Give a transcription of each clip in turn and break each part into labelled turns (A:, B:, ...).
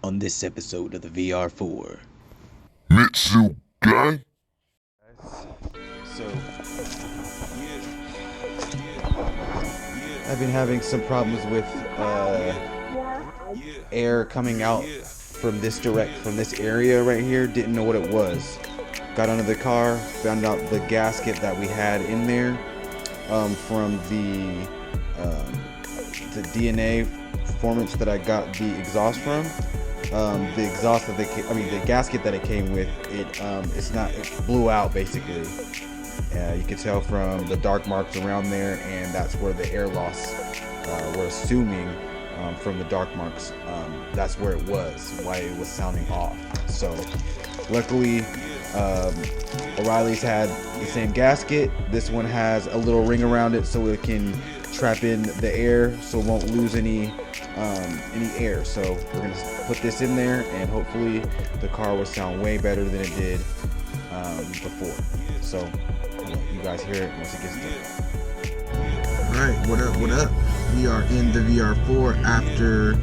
A: on this episode of the VR-4.
B: Mitsu guy?
C: So, I've been having some problems with air coming out from this area right here. Didn't know what it was. Got under the car, found out the gasket that we had in there from the DNA performance that I got the exhaust from. The gasket that it came with, it blew out basically. You can tell from the dark marks around there, and that's where the air loss, we're assuming from the dark marks, that's where it was, why it was sounding off. So luckily, O'Reilly's had the same gasket. This one has a little ring around it so it can trap in the air, so it won't lose any air. So we're gonna put this in there, and hopefully the car will sound way better than it did before. So I'll let you guys hear it once it gets done. Alright, what up? We are in the VR-4 after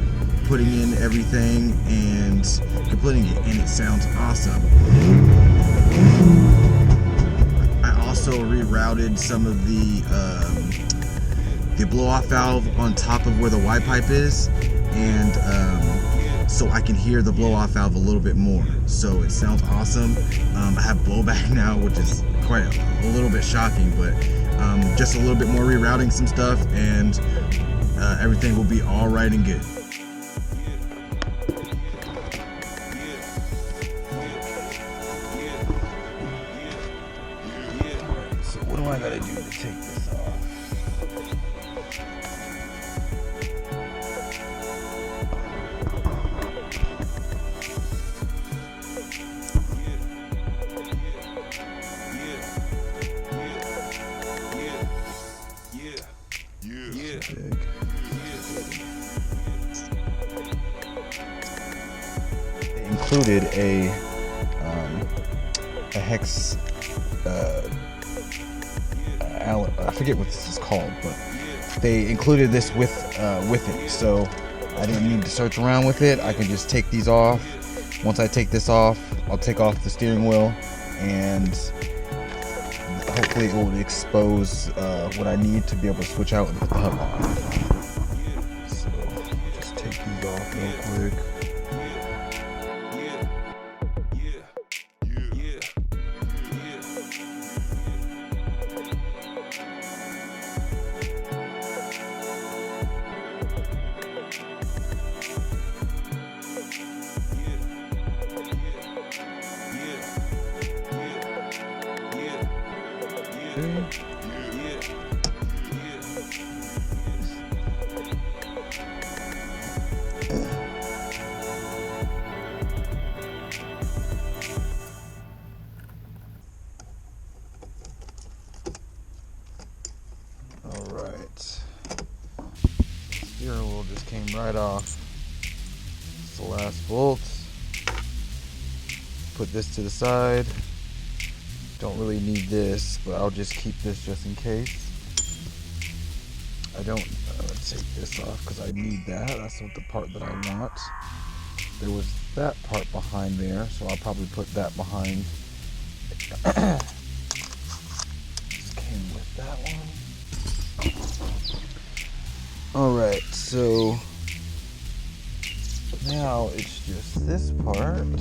C: putting in everything and completing it, and it sounds awesome. I also rerouted some of the blow-off valve on top of where the Y pipe is, and so I can hear the blow-off valve a little bit more. So it sounds awesome. I have blowback now, which is quite a little bit shocking, but just a little bit more rerouting some stuff, and everything will be all right and good. So what do I gotta do to take this off? It included a hex, I forget what this is called, but they included this with it, so I didn't need to search around with it. I can just take these off. Once I take this off, I'll take off the steering wheel, and hopefully it will expose what I need to be able to switch out and put the hub on. So just take these off real quick. Alright. Steering wheel just came right off. It's the last bolt. Put this to the side. Don't really need this, but I'll just keep this just in case. I don't take this off because I need that. That's not the part that I want. There was that part behind there, so I'll probably put that behind. Just came with that one. Alright, so now it's just this part.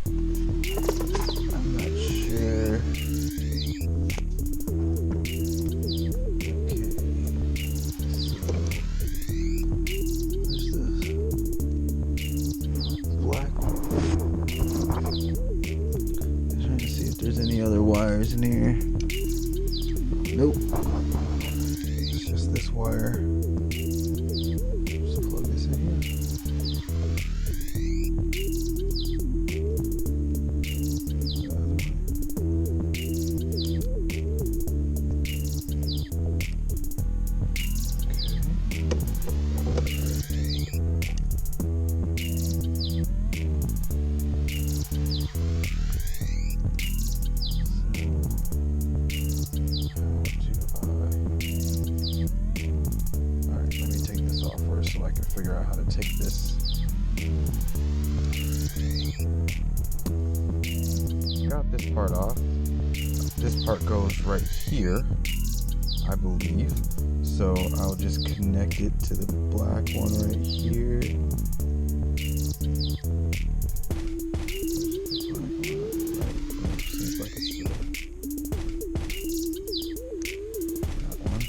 C: I'm not sure. Okay, so there's this black one. I'm trying to see if there's any other wires in here. Nope. It's just this wire. Just plug this in here. part off. This part goes right here, I believe. So I'll just connect it to the black one right here. Seems like it's that one.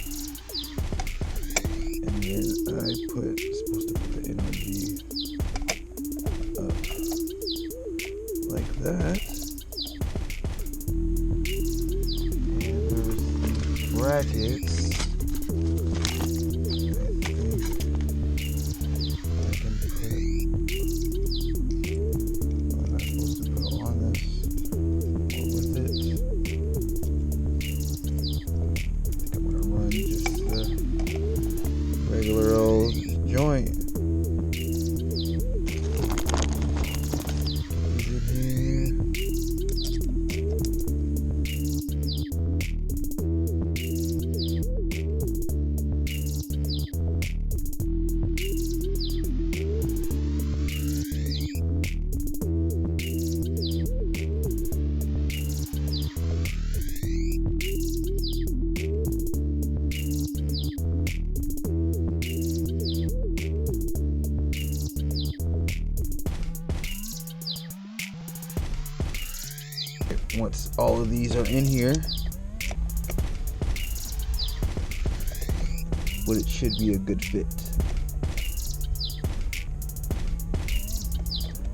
C: And then supposed to put the NRG up like that. And there's brackets. Regular old joint. Is it here? Once all of these are in here, but it should be a good fit.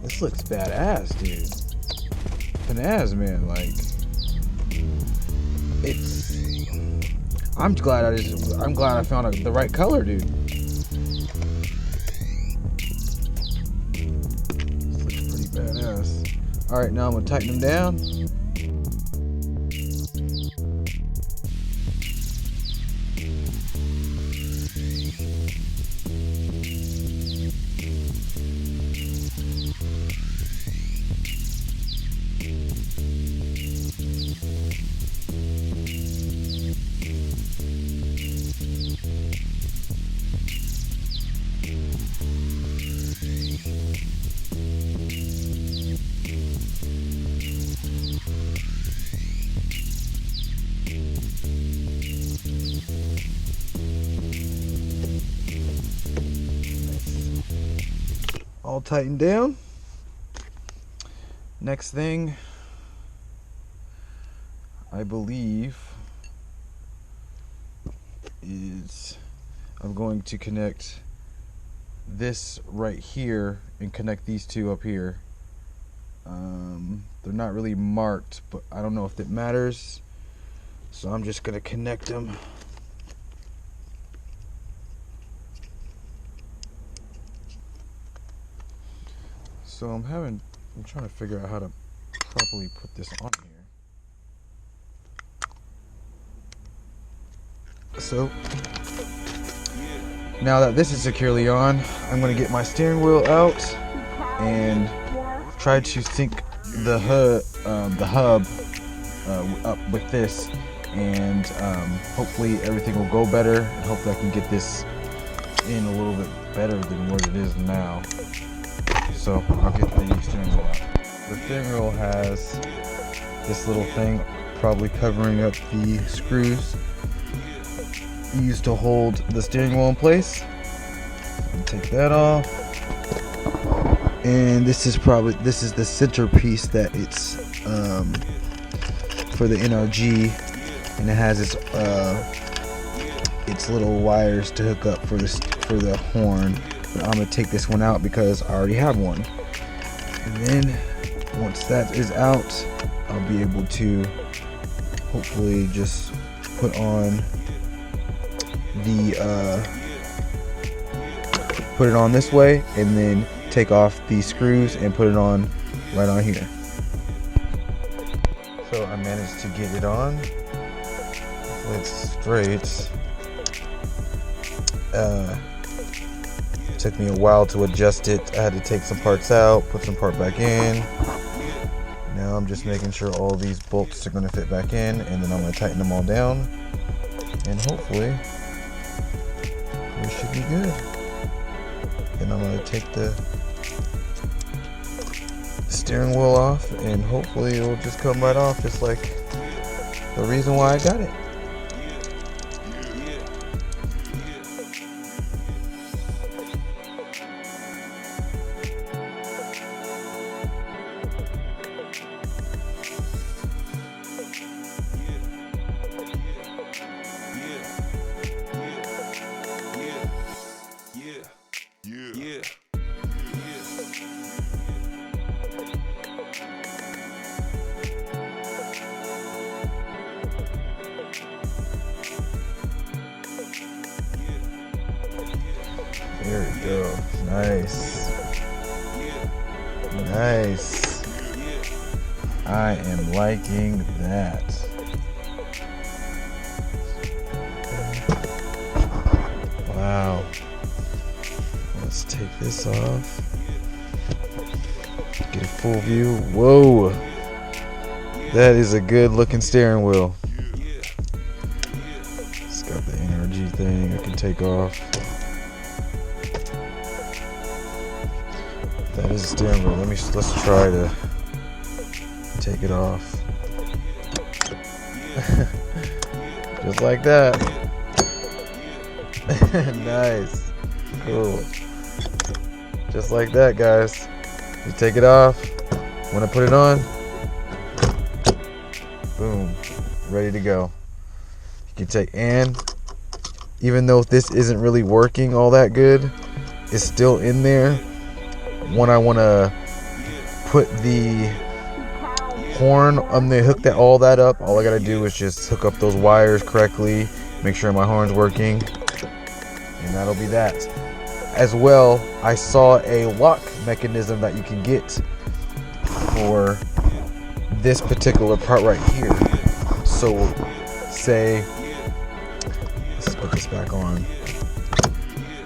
C: This looks badass, dude. Finaz, man, like it's. I'm glad I found the right color, dude. This looks pretty badass. All right, now I'm gonna tighten them down. All tightened down. Next thing, I believe, is I'm going to connect this right here and connect these two up here. They're not really marked, but I don't know if that matters, so I'm just gonna connect them. So I'm trying to figure out how to properly put this on here. So now that this is securely on, I'm going to get my steering wheel out and try to sync the hub up with this, and hopefully everything will go better, and hopefully I can get this in a little bit better than what it is now. So I'll get the steering wheel out. The steering wheel has this little thing probably covering up the screws used to hold the steering wheel in place. I'll take that off. And this is the centerpiece that it's for the NRG, and it has its little wires to hook up for the horn. But I'm gonna take this one out because I already have one. And then once that is out, I'll be able to hopefully just put on put it on this way, and then take off these screws and put it on right on here. So I managed to get it on. It's straight. Took me a while to adjust it. I had to take some parts out, put some part back in. Now I'm just making sure all these bolts are going to fit back in, and then I'm going to tighten them all down, and hopefully we should be good. Then I'm going to take the the steering wheel off, and hopefully it will just come right off, just like the reason why I got it. There we go. Nice. Nice. I am liking that. Wow. Let's take this off. Get a full view. Whoa. That is a good looking steering wheel. It's got the NRG thing I can take off. That is a steering wheel. Let's try to take it off. Just like that. Nice. Cool. Just like that, guys. You take it off. When I put it on, boom, ready to go. You can take, and even though this isn't really working all that good, it's still in there. When I want to put the horn, I'm gonna hook all that up. All I gotta do is just hook up those wires correctly, make sure my horn's working, and that'll be that. As well, I saw a lock mechanism that you can get for this particular part right here. So say, let's put this back on.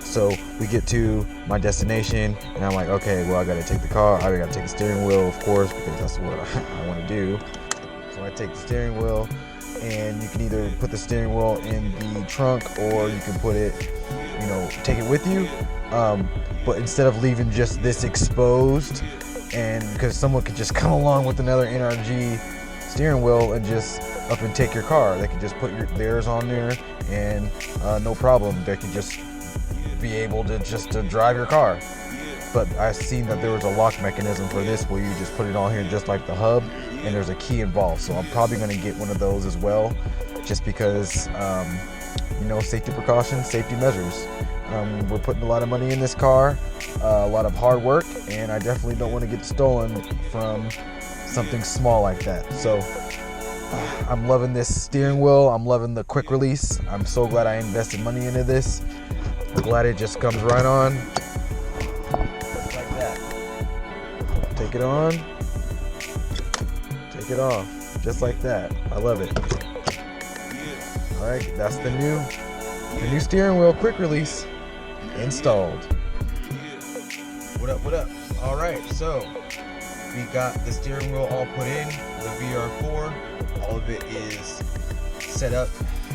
C: So we get to my destination, and I'm like, okay, well, I gotta take the car, I gotta take the steering wheel, of course, because that's what I want to do. So I take the steering wheel, and you can either put the steering wheel in the trunk, or you can put it, take it with you. But instead of leaving just this exposed, and because someone could just come along with another NRG steering wheel and just up and take your car, they could just put theirs on there, and no problem, they could just be able to drive your car. But I've seen that there was a lock mechanism for this where you just put it on here just like the hub, and there's a key involved. So I'm probably going to get one of those as well, just because safety precautions, safety measures. We're putting a lot of money in this car, a lot of hard work, and I definitely don't want to get stolen from something small like that. So I'm loving this steering wheel. I'm loving the quick release. I'm so glad I invested money into this. I'm glad it just comes right on, just like that. Take it on, take it off, just like that. I love it. All right, that's the new steering wheel quick release installed. What up, what up? All right, so we got the steering wheel all put in, the VR-4. All of it is set up,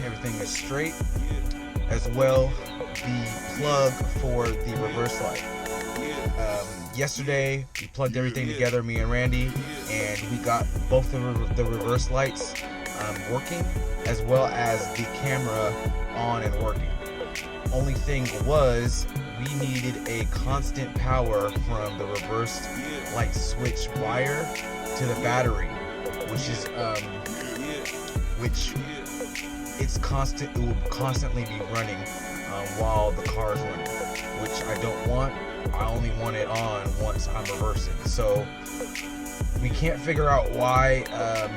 C: everything is straight. As well, the plug for the reverse light. Yesterday, we plugged everything together, me and Randy, and we got both of the reverse lights working, as well as the camera on and working. Only thing was, we needed a constant power from the reverse light switch wire to the battery, it will constantly be running while the car is running, which I don't want. I only want it on once I'm reversing. So we can't figure out why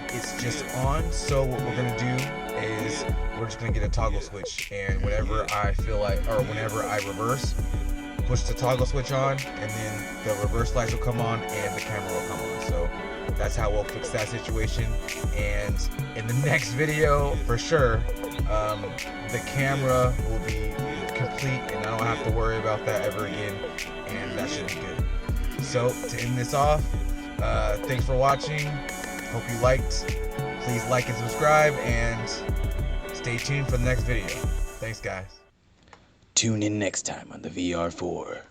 C: it's just on. So what we're gonna do is we're just gonna get a toggle switch, and whenever I feel like, or whenever I reverse, push the toggle switch on, and then the reverse lights will come on and the camera will come on. So that's how we'll fix that situation. And in the next video, for sure, the camera will be complete, and I don't have to worry about that ever again, and that should be good. So to end this off, thanks for watching. Hope you liked. Please like and subscribe, and stay tuned for the next video. Thanks, guys.
A: Tune in next time on the VR-4.